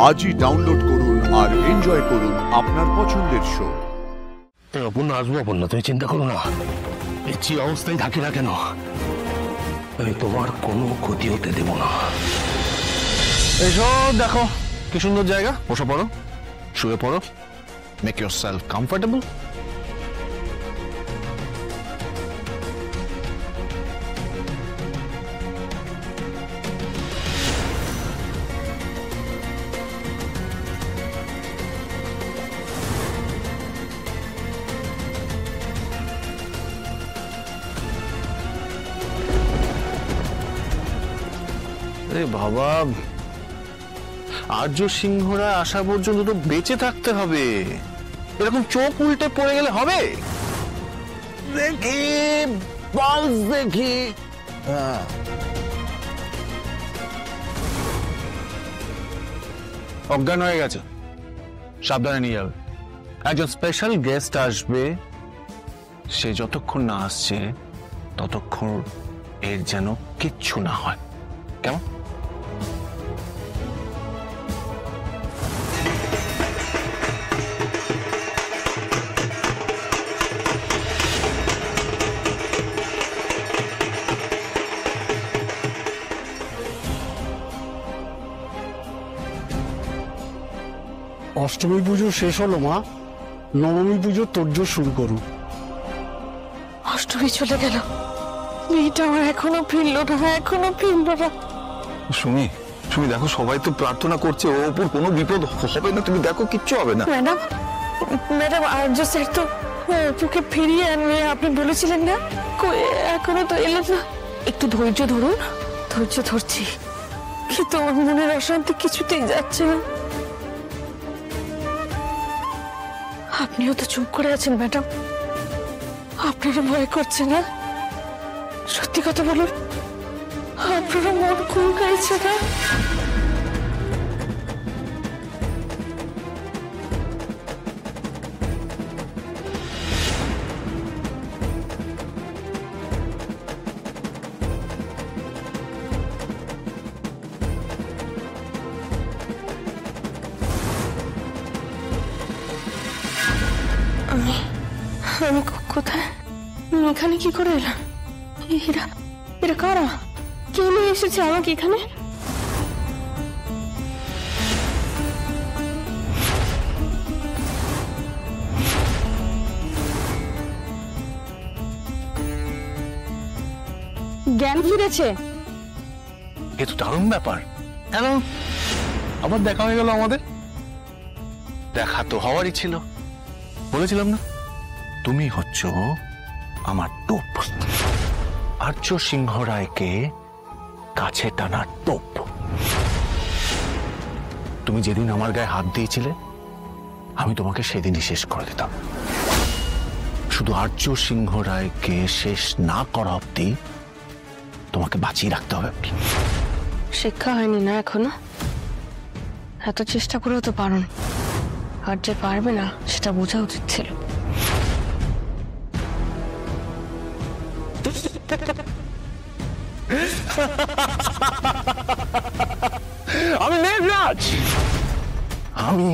আজই ডাউনলোড করুন আর এনজয় করুন আপনার পছন্দের শো। অপর্ণা আসবো, অপর্ণা তুমি চিন্তা করো না। যে অবস্থায় থাকি না কেন আমি তোমার কোনো ক্ষতি হতে দেব না। এসব দেখো কি সুন্দর জায়গা, বসে পড়ো, শুয়ে পড়ো, মেক ইউর সেলফ কমফোর্টেবল। বাবা, আর্য সিংহরা আসা পর্যন্ত তো বেঁচে থাকতে হবে, এরকম চোখ উল্টে পড়ে গেলে হবে? দেখি পালস দেখি। অজ্ঞান হয়ে গেছে, সাবধানে নিয়ে যাবে। একজন স্পেশাল গেস্ট আসবে, সে যতক্ষণ না আসছে ততক্ষণ এর যেন কিচ্ছু না হয়, কেমন? অষ্টমী পুজো শেষ হলো মা, নবমী পুজো তোড়জোড় শুরু করুন। অষ্টমী চলে গেল, মেয়েটা আমার এখনো ফিরলো না। সুমি, দেখো সবাই তো প্রার্থনা করছে ওর উপর কোনো বিপদ হবে না, তুমি দেখো কিচ্ছু হবে না। ম্যাডাম আর্য স্যার তো ওকে ফিরিয়ে আনবে আপনি বলেছিলেন না, এখনো তো এলো না। একটু ধৈর্য ধরুন। ধৈর্য ধরছি, কিন্তু আমার মনের অশান্তি কিছুতেই যাচ্ছে না। আপনিও তো চুপ করে আছেন ম্যাডাম, আপনারা ভয় করছে না? সত্যি কথা বলুন, আপনারা মন খুল গাইছে না? আমি কোথায়, এখানে কি করে এলাম? এরা কারা? কে নিয়ে এসেছে আমাকে এখানে? জ্ঞান ফিরেছে, এ তো দারুণ ব্যাপার। হ্যালো, আবার দেখা হয়ে গেল আমাদের। দেখা তো হওয়ারই ছিল, বলেছিলাম না তুমি হচ্ছ আমার টোপ, আর্য সিংহ রায়কে কাছে টানার টোপ। তুমি যেদিন আমার গায়ে হাত দিয়েছিলে আমি তোমাকে সেদিনই শেষ করে দিতাম। শুধু আর্য সিংহ রায়কে শেষ না করা অব্দি তোমাকে বাঁচিয়ে রাখতে হবে। শিক্ষা হয়নি না এখনো? এত চেষ্টা করেও তো পারো, আর যে পারবে না সেটা বোঝা উচিত ছিল। আমি দেবরাজ, আমি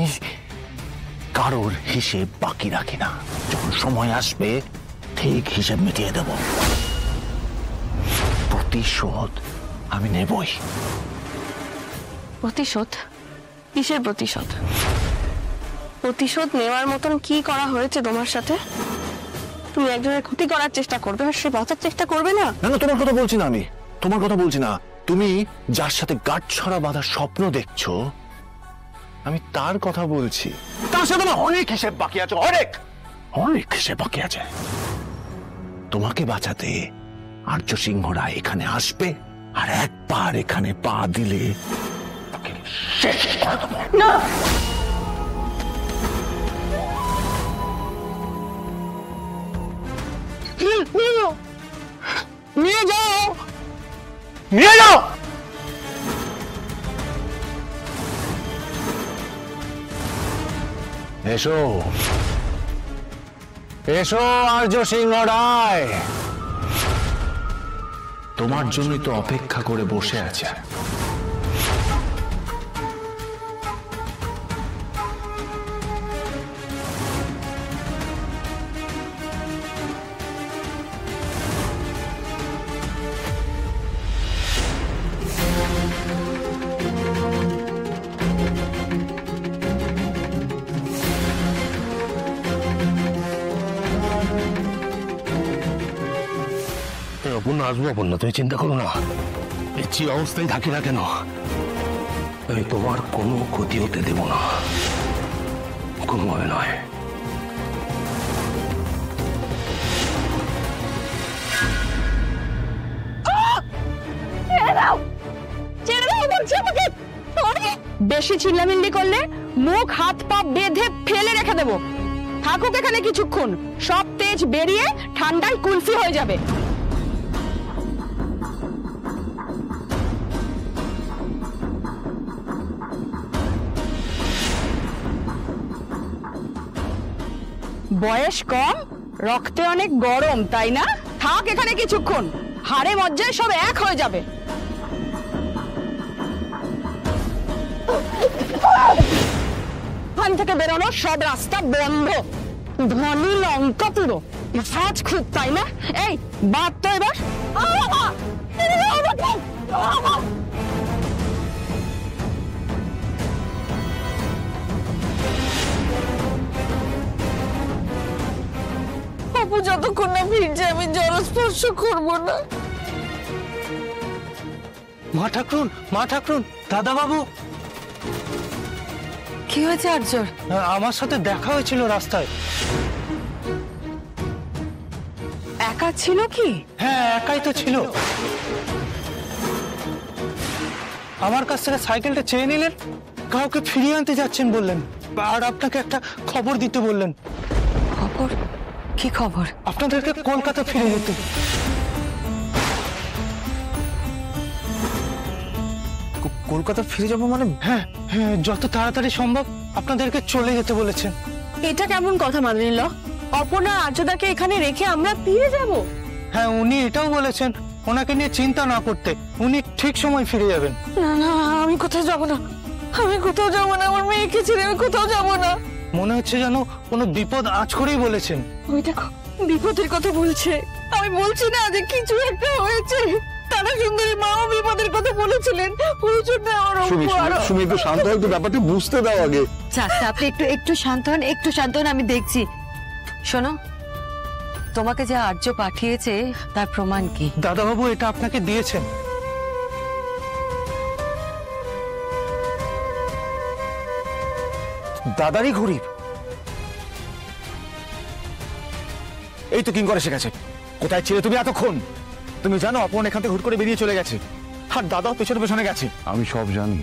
কারোর হিসেব বাকি রাখি না। যখন সময় আসবে ঠিক হিসেব মিটিয়ে দেব। প্রতিশোধ আমি নেবই। প্রতিশোধ? কিসের প্রতিশোধ? প্রতিশোধ নেওয়ার মতন কি করা হয়েছে তোমার সাথে? তুমি একজনের ক্ষতি করার চেষ্টা করবে আর সে বাঁচার চেষ্টা করবে না? না, তোমার কথা বলছি না, আমি তোমার কথা বলছি না। তুমি যার সাথে গাঁটছড়া বাঁধার স্বপ্ন দেখছো আমি তার কথা বলছি। তার সাথে আমার অনেক হিসেব বাকি আছে, অনেক হিসেব বাকি আছে। তোমাকে বাঁচাতে আর্য সিংহ রায় এখানে আসবে, আর একবার এখানে পা দিলে তাকে শেষ করে দেব। না, নিয়ে যাও, নিয়ে যাও। এসো, এসো আর্য সিংহ রায়, তোমার জন্যই তো অপেক্ষা করে বসে আছে। আসবো অপর্ণা, তুমি চিন্তা করো না। এই যে অবস্থায় থাকি না কেন, আমি তোমার কোনো ক্ষতি হতে দেব না, কোনোভাবে নয়। বেশি চিল্লামিল্লি করলে মুখ হাত পা বেঁধে ফেলে রেখে দেবো। থাকুক এখানে কিছুক্ষণ, সব তেজ বেরিয়ে ঠান্ডায় কুলফি হয়ে যাবে। বয়স কম, রক্তে অনেক গরম, তাই না? থাক এখানে কিছুক্ষণ, হাড়ে মজ্জায় সব এক হয়ে যাবে। ওখান থেকে বেরোনো সব রাস্তা বন্ধ। ধনী লঙ্কা পুরো সাজ খুব, তাই না? এই বাদ তো এবার। বাবু যতক্ষণ না ফিরছে আমি জলস্পর্শ করবো না। মা ঠাকুরুন, মা ঠাকুরুন, দাদা বাবু। কি হয়েছে আর্যর? আমার সাথে দেখা হয়েছিল রাস্তায়। একা ছিল কি? হ্যাঁ, একাই তো ছিল। আমার কাছ থেকে সাইকেলটা চেয়ে নিলেন, কাউকে ফিরিয়ে আনতে যাচ্ছেন বললেন, আর আপনাকে একটা খবর দিতে বললেন। খবর? কি খবর? আপনাদেরকে কলকাতা ফিরে যেতে। কলকাতা ফিরে যাবো মানে? হ্যাঁ হ্যাঁ, যত তাড়াতাড়ি সম্ভব আপনাদেরকে চলে যেতে বলেছেন। এটা কেমন কথা মানে নিল? অপর্ণা আর্যদাকে এখানে রেখে আমরা ফিরে যাব? হ্যাঁ, উনি এটাও বলেছেন ওনাকে নিয়ে চিন্তা না করতে, উনি ঠিক সময় ফিরে যাবেন। না না, আমি কোথাও যাব না, আমি কোথাও যাব না, আমার মেয়েকে ছেড়ে আমি কোথাও যাব না। মনে হচ্ছে যেন কোনো বিপদ আঁচ করেই বলেছেন। ওই দেখো বিপদের কথা বলছে। আমি বলছি না যে কিছু একটা হয়েছে? তারা সুন্দরী মাও বিপদের কথা বলেছিলেন, ওই জন্য আমার সুমি একটু শান্ত হয়ে একটু ব্যাপারটা বুঝতে দাও আগে। আচ্ছা আপনি একটু শান্ত হন, একটু শান্ত হন, আমি দেখছি। শোনো, তোমাকে যে আর্য পাঠিয়েছে তার প্রমাণ কি? দাদাবাবু এটা আপনাকে দিয়েছেন। দাদারই ঘুড়ি? এই তো কিং করে শিখেছে। কোথায় ছিলে তুমি এতক্ষণ? তুমি জানো অপর্ণা এখান থেকে হুট করে বেরিয়ে চলে গেছে, আর দাদাও পেছনে পেছনে গেছে। আমি সব জানি।